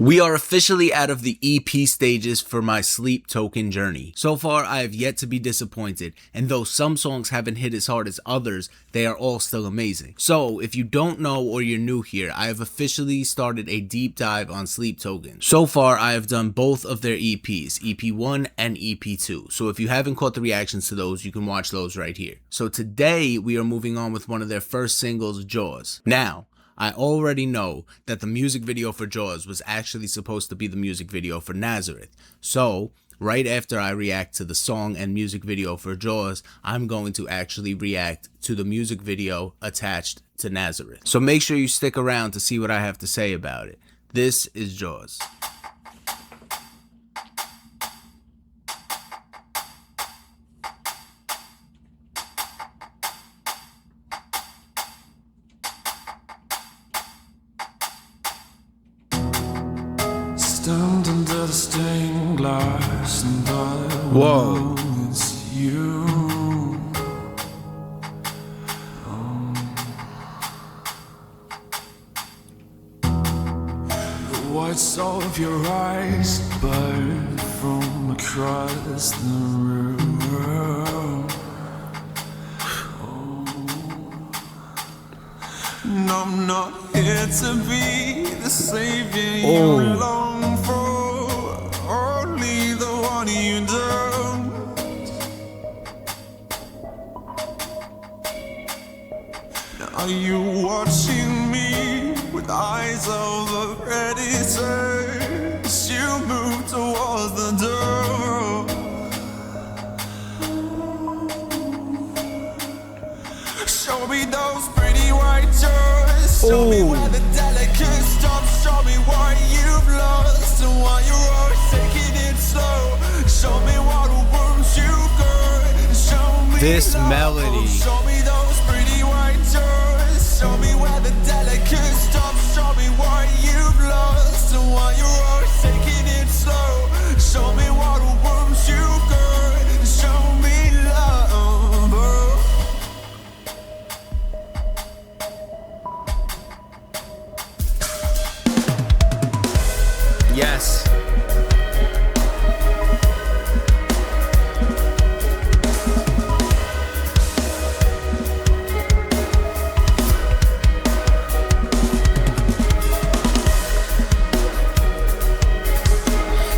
We are officially out of the EP stages for my Sleep Token journey. So far, I have yet to be disappointed, and though some songs haven't hit as hard as others, they are all still amazing. So, if you don't know or you're new here, I have officially started a deep dive on Sleep Token. So far, I have done both of their EPs, EP1 and EP2. So if you haven't caught the reactions to those, you can watch those right here. So today, we are moving on with one of their first singles, Jaws. Now, I already know that the music video for Jaws was actually supposed to be the music video for Nazareth. So, right after I react to the song and music video for Jaws, I'm going to actually react to the music video attached to Nazareth. So make sure you stick around to see what I have to say about it. This is Jaws. Stand under the stained glass and I Whoa. know it's you. The whites of your eyes burn from across the room. And I'm not here to be the savior you long for, only the one you don't. Now are you watching me with eyes of a predator as you move towards the door? Show me those pretty white toys. Show me where the delicate stops. Show me what you've lost and why you're always taking it slow. Show me what wounds you've got. Show me This melody. Show me those pretty white toys. Show me where the delicate stops. Show me what you've lost and why you're always taking it slow. Show me what wounds you've got. Show me love. Yes.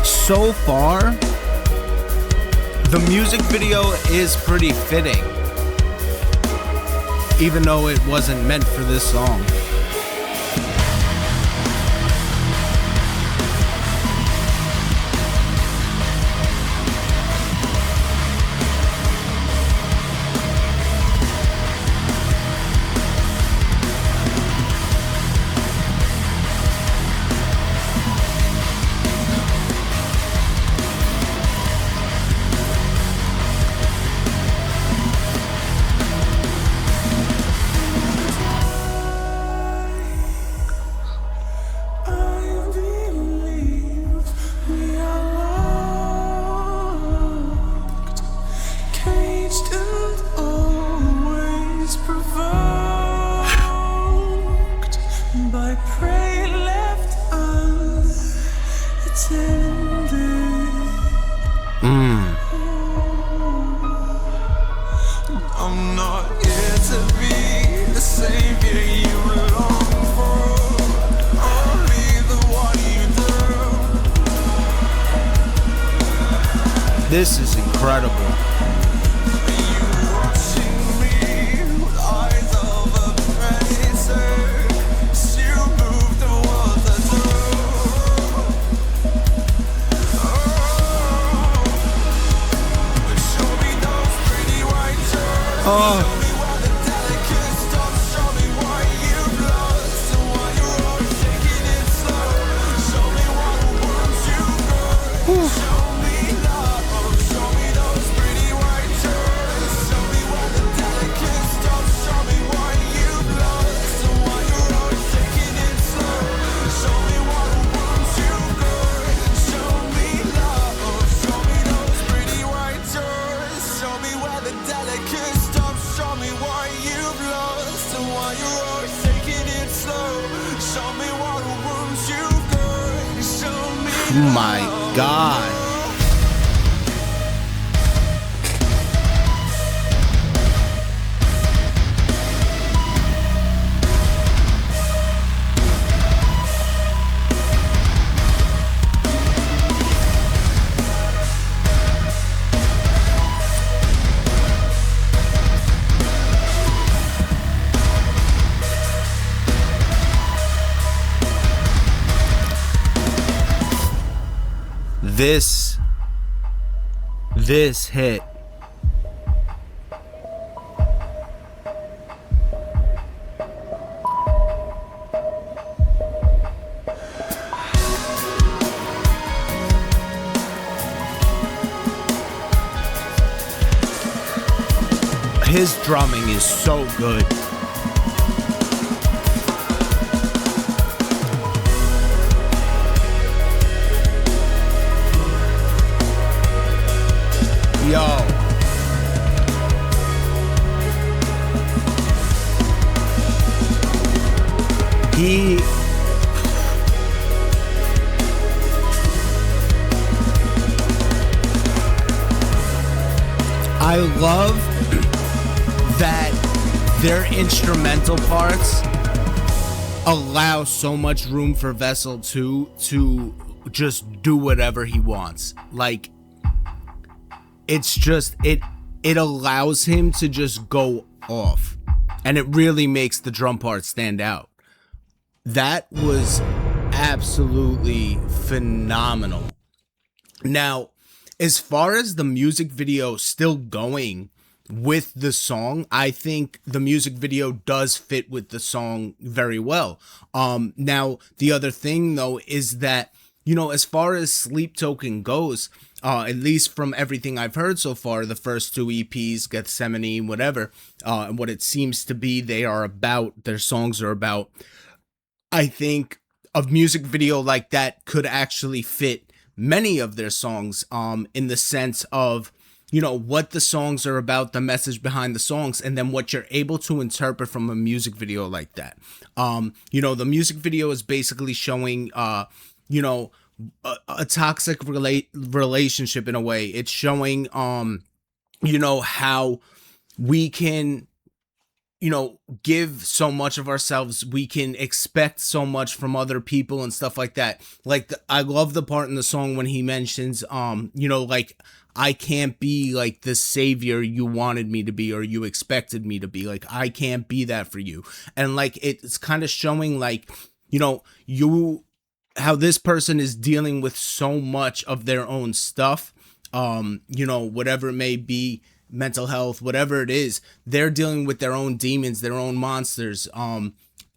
So far, the music video is pretty fitting, even though it wasn't meant for this song. I'm not here to be the savior you long for, only the one you do. This is incredible. You watching me with eyes of a predator as you move towards the door. Show me those pretty white shirts. Oh. Show me where the delicate stops. Show me what you've lost and why you're always taking it slow. Show me what wounds you've got. Show me love. Show me those pretty My God. This hit. His drumming is so good. Yo. I love that their instrumental parts allow so much room for Vessel to just do whatever he wants. Like, it's just, it allows him to just go off, and it really makes the drum part stand out. That was absolutely phenomenal. Now, as far as the music video still going with the song, I think the music video does fit with the song very well. Now, the other thing though is that, you know, as far as Sleep Token goes, at least from everything I've heard so far, the first two EPs, Gethsemane, whatever, and what it seems to be their songs are about, I think a music video like that could actually fit many of their songs, in the sense of, you know, what the songs are about, the message behind the songs, and then what you're able to interpret from a music video like that. You know, the music video is basically showing, you know, a toxic relationship in a way. It's showing, you know, how we can, you know, give so much of ourselves, we can expect so much from other people and stuff like that. Like, I love the part in the song when he mentions, you know, like, I can't be like the savior you wanted me to be or you expected me to be. Like, I can't be that for you. And like, it's kind of showing, like, you know, how this person is dealing with so much of their own stuff, you know, whatever it may be, mental health, whatever it is, they're dealing with their own demons, their own monsters,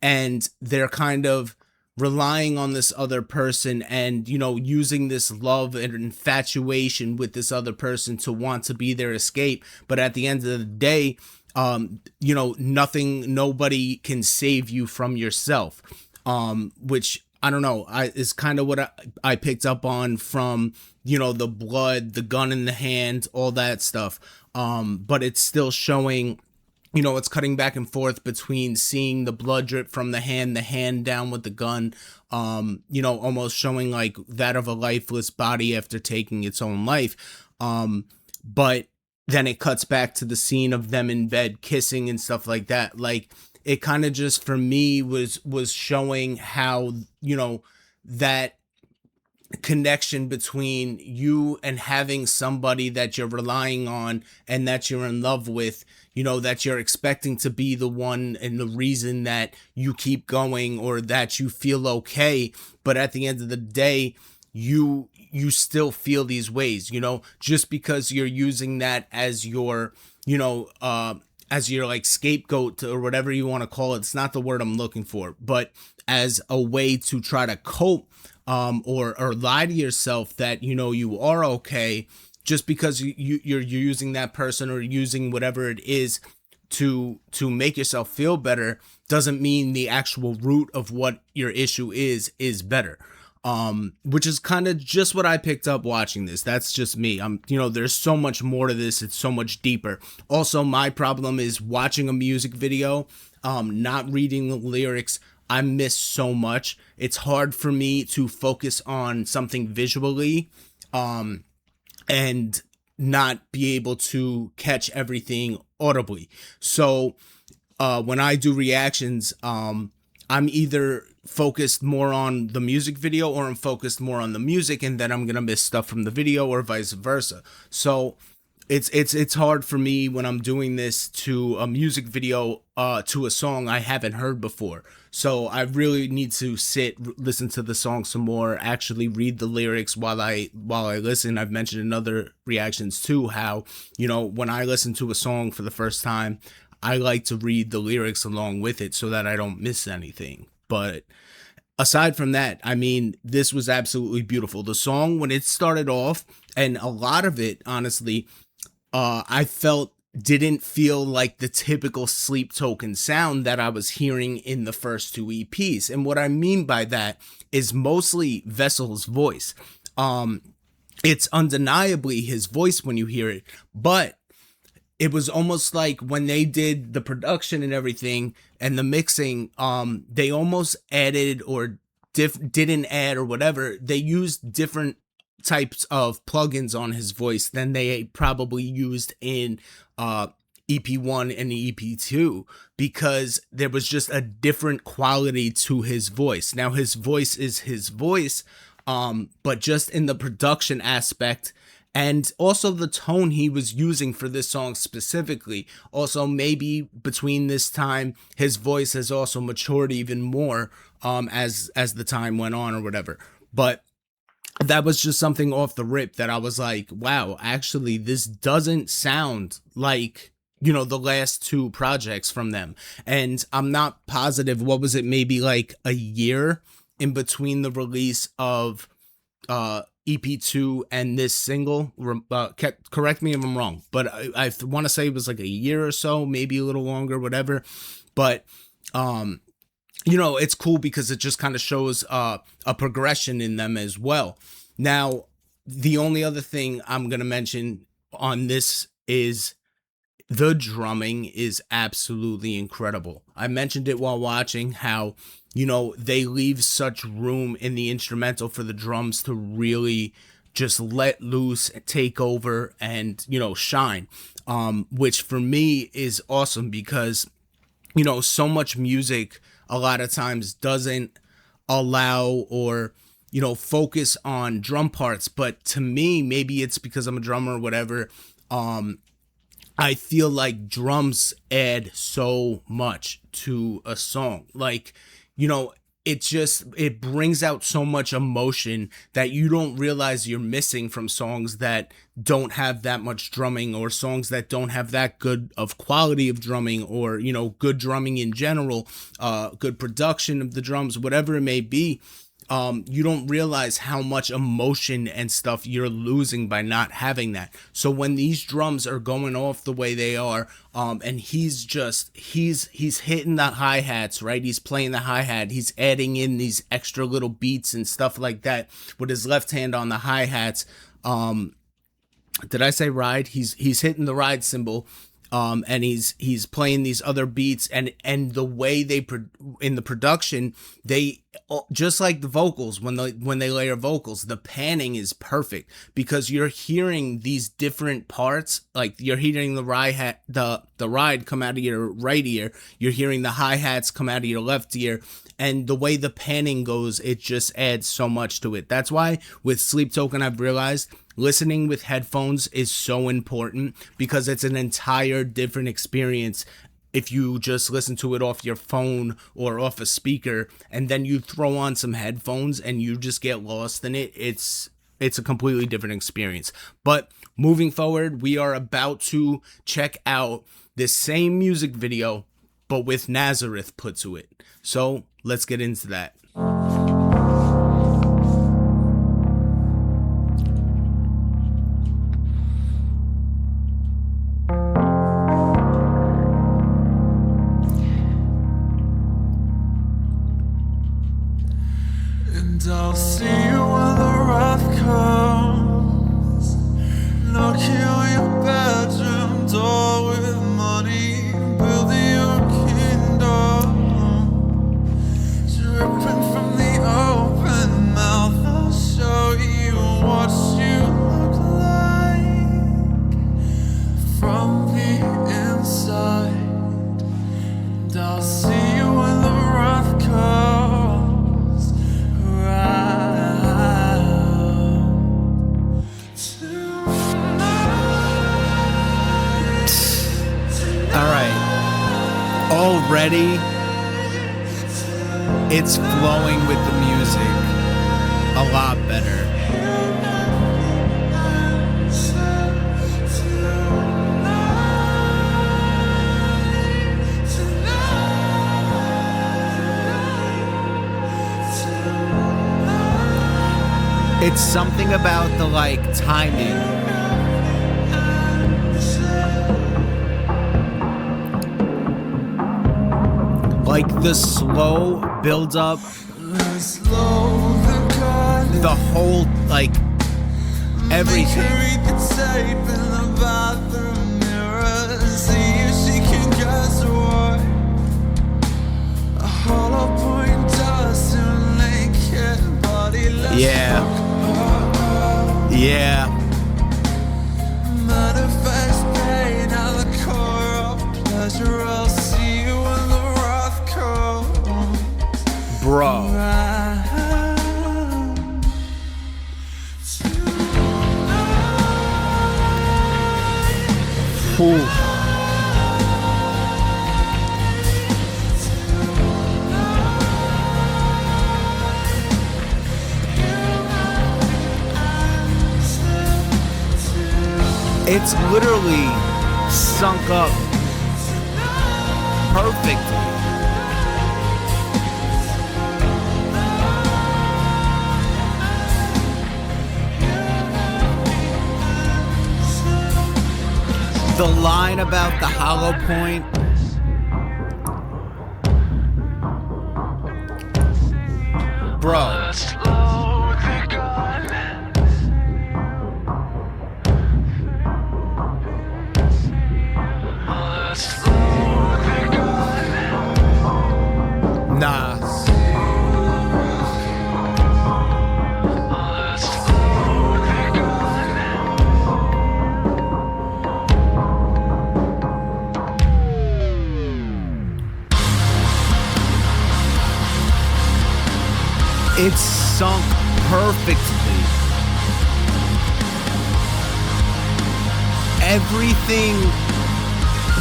and they're kind of relying on this other person and, you know, using this love and infatuation with this other person to want to be their escape. But at the end of the day, you know, nobody can save you from yourself, which, I don't know, is kind of what I picked up on from, you know, the blood, the gun in the hand, all that stuff. But it's still showing, you know, it's cutting back and forth between seeing the blood drip from the hand down with the gun, you know, almost showing like that of a lifeless body after taking its own life. But then it cuts back to the scene of them in bed kissing and stuff like that. Like, it kind of just, for me, was showing how, you know, that connection between you and having somebody that you're relying on and that you're in love with, you know, that you're expecting to be the one and the reason that you keep going or that you feel okay. But at the end of the day, you still feel these ways, you know, just because you're using that as your, you know, as your like scapegoat or whatever you want to call it. It's not the word I'm looking for, but as a way to try to cope, or lie to yourself that, you know, you are okay, just because you're using that person or using whatever it is to make yourself feel better, doesn't mean the actual root of what your issue is better. Which is kind of just what I picked up watching this. That's just me. You know, there's so much more to this. It's so much deeper. Also, my problem is watching a music video, not reading the lyrics. I miss so much. It's hard for me to focus on something visually, and not be able to catch everything audibly. So when I do reactions, I'm either focused more on the music video or I'm focused more on the music, and then I'm gonna miss stuff from the video or vice versa. So it's hard for me when I'm doing this to a music video, to a song I haven't heard before. So I really need to listen to the song some more, actually read the lyrics while I listen. I've mentioned in other reactions too how, when I listen to a song for the first time, I like to read the lyrics along with it so that I don't miss anything. But aside from that, I mean, this was absolutely beautiful. The song, when it started off, and a lot of it, honestly, I felt didn't feel like the typical Sleep Token sound that I was hearing in the first two EPs. And what I mean by that is mostly Vessel's voice. It's undeniably his voice when you hear it, but it was almost like when they did the production and everything and the mixing, they almost added or didn't add or whatever. They used different types of plugins on his voice than they probably used in EP1 and EP2, because there was just a different quality to his voice. Now his voice is his voice, but just in the production aspect and also the tone he was using for this song specifically. Also, maybe between this time, his voice has also matured even more as the time went on or whatever. But that was just something off the rip that I was like, wow, actually, this doesn't sound like, the last two projects from them. And I'm not positive, what was it, maybe like a year in between the release of EP2 and this single. Correct me if I'm wrong, but I want to say it was like a year or so, maybe a little longer, whatever. But it's cool because it just kind of shows a progression in them as well. Now, the only other thing I'm going to mention on this is the drumming is absolutely incredible. I mentioned it while watching how, they leave such room in the instrumental for the drums to really just let loose, take over, and, shine, which for me is awesome because, so much music a lot of times doesn't allow or, focus on drum parts. But to me, maybe it's because I'm a drummer or whatever, I feel like drums add so much to a song. Like, it brings out so much emotion that you don't realize you're missing from songs that don't have that much drumming, or songs that don't have that good of quality of drumming, or, good drumming in general, good production of the drums, whatever it may be. You don't realize how much emotion and stuff you're losing by not having that. So when these drums are going off the way they are, and he's hitting the hi-hats, right? He's playing the hi-hat. He's adding in these extra little beats and stuff like that with his left hand on the hi-hats. Did I say ride? He's hitting the ride cymbal. And he's playing these other beats, and the way in the production, they, just like the vocals, when they layer vocals, the panning is perfect because you're hearing these different parts. Like you're hearing the ride come out of your right ear, you're hearing the hi-hats come out of your left ear, and the way the panning goes, it just adds so much to it. That's why with Sleep Token, I've realized listening with headphones is so important, because it's an entire different experience if you just listen to it off your phone or off a speaker and then you throw on some headphones and you just get lost in it. It's a completely different experience. But moving forward, we are about to check out this same music video, but with Nazareth put to it. So let's get into that. And I'll see you when the wrath comes, knocking on your bedroom door with money, building your kingdom. already it's flowing with the music a lot better. It's something about the timing. Like the slow build up, the whole everything. Yeah. Yeah. Manifest pain at the core of pleasure. I'll see you when the wrath comes. Bro. Ooh. It's literally sunk up perfectly. The line about the hollow point. Bro. Nah. It's sunk perfectly. Everything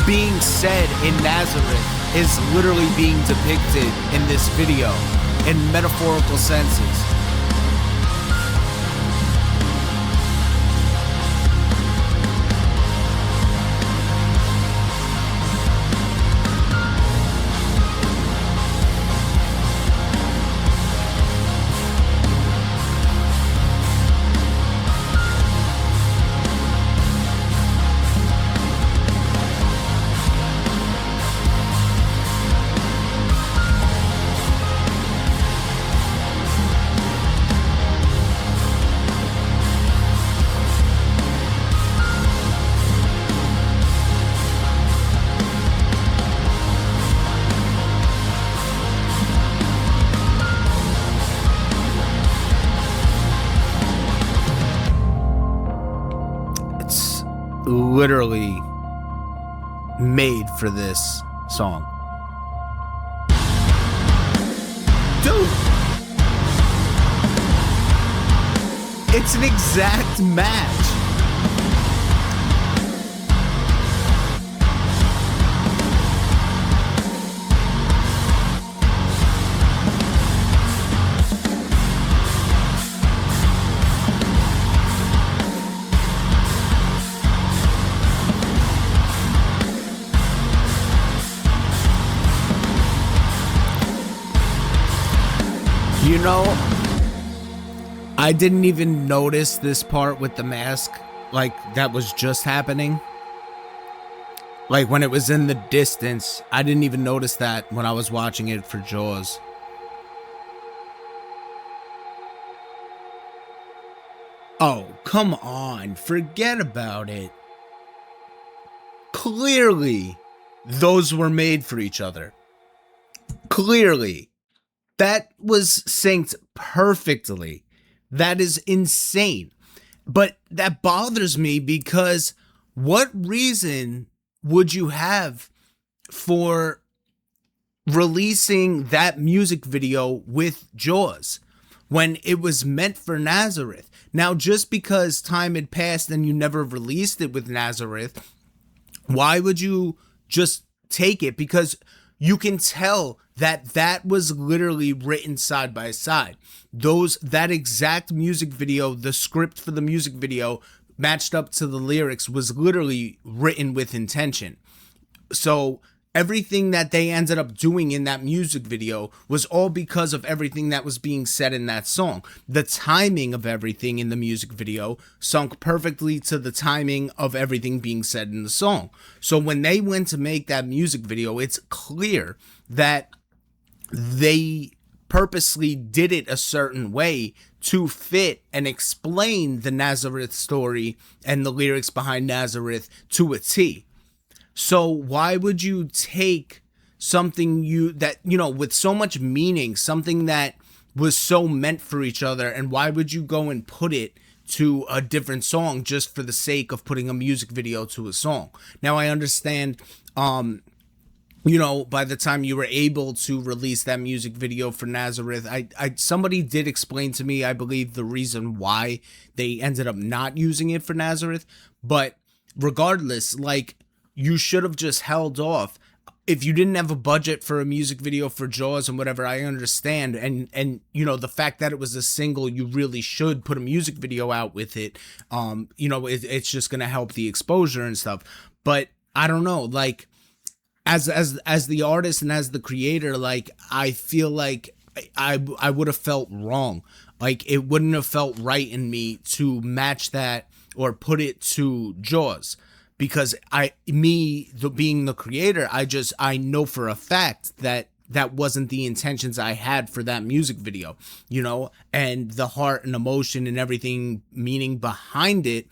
being said in Nazareth is literally being depicted in this video in metaphorical senses. Literally made for this song. Dude, it's an exact match. You know, I didn't even notice this part with the mask, that was just happening. When it was in the distance, I didn't even notice that when I was watching it for Jaws. Oh, come on, forget about it. Clearly, those were made for each other. Clearly. That was synced perfectly. That is insane. But that bothers me because what reason would you have for releasing that music video with Jaws when it was meant for Nazareth? Now, just because time had passed and you never released it with Nazareth, why would you just take it? Because you can tell that that was literally written side by side. That exact music video, the script for the music video matched up to the lyrics, was literally written with intention. So everything that they ended up doing in that music video was all because of everything that was being said in that song. The timing of everything in the music video sunk perfectly to the timing of everything being said in the song. So when they went to make that music video, it's clear that they purposely did it a certain way to fit and explain the Nazareth story and the lyrics behind Nazareth to a T. So why would you take something with so much meaning, something that was so meant for each other, and why would you go and put it to a different song just for the sake of putting a music video to a song? Now I understand, by the time you were able to release that music video for Nazareth, somebody did explain to me, I believe, the reason why they ended up not using it for Nazareth. But regardless, you should have just held off. If you didn't have a budget for a music video for Jaws and whatever, I understand. And the fact that it was a single, you really should put a music video out with it. It's just going to help the exposure and stuff. But I don't know, as the artist and as the creator, I feel like I would have felt wrong. It wouldn't have felt right in me to match that or put it to Jaws. Because being the creator, I know for a fact that wasn't the intentions I had for that music video, and the heart and emotion and everything meaning behind it,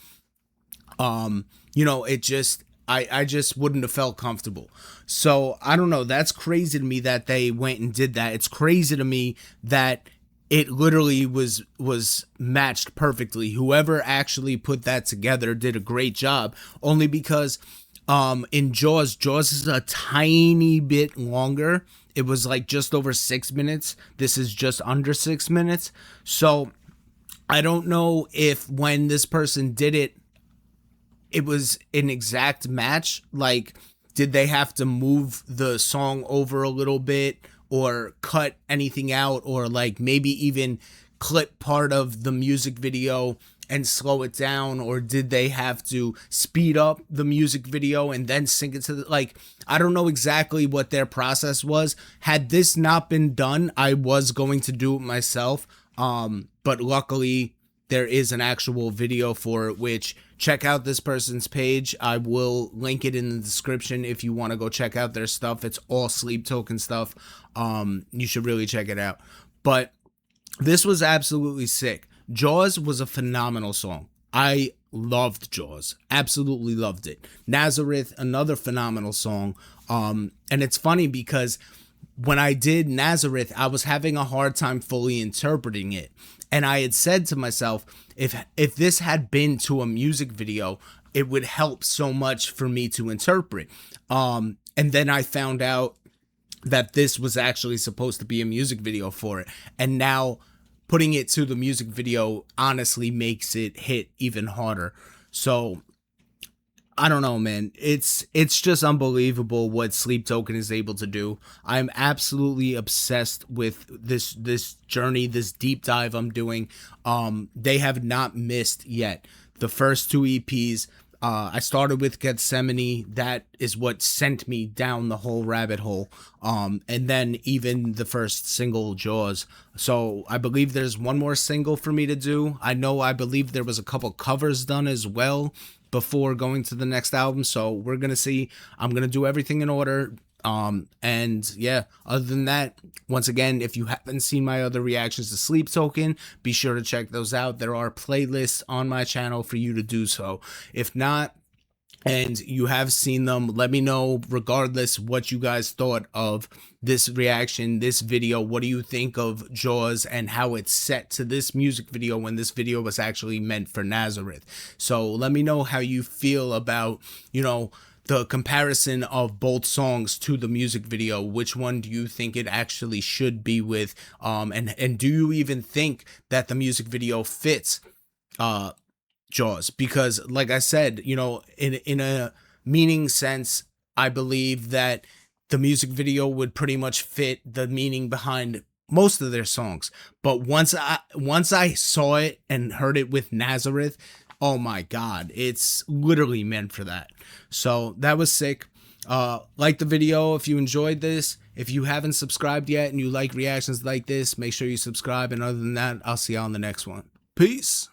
it just, I just wouldn't have felt comfortable. So I don't know. That's crazy to me that they went and did that. It's crazy to me that it literally was matched perfectly. Whoever actually put that together did a great job, only because in Jaws is a tiny bit longer. It was just over 6 minutes. This is just under 6 minutes. So I don't know if when this person did it, it was an exact match. Did they have to move the song over a little bit, or cut anything out, or maybe even clip part of the music video and slow it down? Or did they have to speed up the music video and then sync it to the, I don't know exactly what their process was. Had this not been done, I was going to do it myself. But luckily there is an actual video for it, which, check out this person's page. I will link it in the description if you want to go check out their stuff. It's all Sleep Token stuff. You should really check it out. But this was absolutely sick. Jaws was a phenomenal song. I loved Jaws. Absolutely loved it. Nazareth, another phenomenal song. And it's funny because when I did Nazareth, I was having a hard time fully interpreting it. And I had said to myself, if this had been to a music video, it would help so much for me to interpret. And then I found out that this was actually supposed to be a music video for it. And now putting it to the music video honestly makes it hit even harder. So I don't know, man. It's just unbelievable what Sleep Token is able to do. I'm absolutely obsessed with this journey, this deep dive I'm doing. They have not missed yet. The first two EPs, I started with Gethsemane. That is what sent me down the whole rabbit hole. And then even the first single, Jaws. So I believe there's one more single for me to do. I believe there was a couple covers done as well before going to the next album. So we're going to see. I'm going to do everything in order. And yeah, other than that, once again, if you haven't seen my other reactions to Sleep Token, be sure to check those out. There are playlists on my channel for you to do so. If not, and you have seen them, let me know regardless what you guys thought of this reaction, this video. What do you think of Jaws and how it's set to this music video when this video was actually meant for Nazareth? So let me know how you feel about, the comparison of both songs to the music video. Which one do you think it actually should be with? And do you even think that the music video fits Jaws? Because like I said, in a meaning sense, I believe that the music video would pretty much fit the meaning behind most of their songs. But once I saw it and heard it with Nazareth, oh my God, it's literally meant for that. So that was sick. Like the video if you enjoyed this. If you haven't subscribed yet and you like reactions like this, make sure you subscribe. And other than that, I'll see you on the next one. Peace.